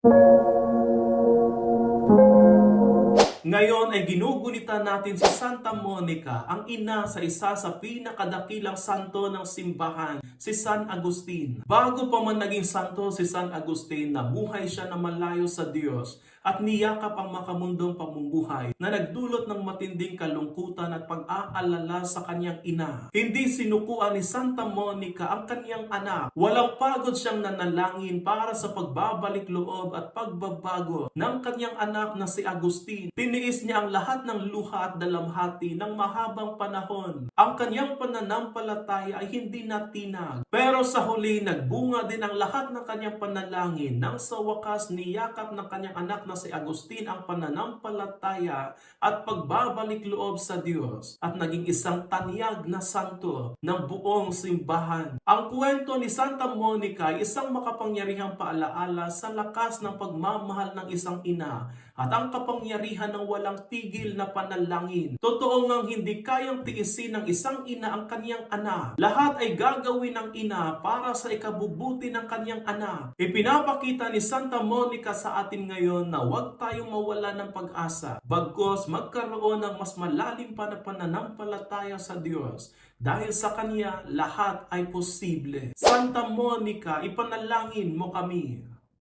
Ngayon ay ginugunita natin si Santa Monica, ang ina sa isa sa pinakadakilang santo ng simbahan, si San Agustin. Bago pa man naging santo si San Agustin, namuhay siya na malayo sa Diyos at niyakap ang makamundong pamumuhay na nagdulot ng matinding kalungkutan at pag-aalala sa kanyang ina. Hindi sinukuan ni Santa Monica ang kanyang anak. Walang pagod siyang nanalangin para sa pagbabalik loob at pagbabago ng kanyang anak na si Agustin. Tiniis niya ang lahat ng luha at dalamhati ng mahabang panahon. Ang kanyang pananampalataya ay hindi natinag. Pero sa huli, nagbunga din ang lahat ng kanyang panalangin nang sa wakas niyakap ng kanyang anak na si Agustin ang pananampalataya at pagbabalik loob sa Diyos at naging isang tanyag na santo ng buong simbahan. Ang kwento ni Santa Monica ay isang makapangyarihang paalaala sa lakas ng pagmamahal ng isang ina at ang kapangyarihan ng walang tigil na panalangin. Totoo ngang hindi kayang tiisin ng isang ina ang kanyang anak. Lahat ay gagawin ng ina para sa ikabubuti ng kanyang anak. Ipinapakita ni Santa Monica sa atin ngayon na huwag tayong mawala ng pag-asa, bagkus magkaroon ng mas malalim pa na pananampalataya sa Diyos. Dahil sa Kanya, lahat ay posible. Santa Monica, ipanalangin mo kami.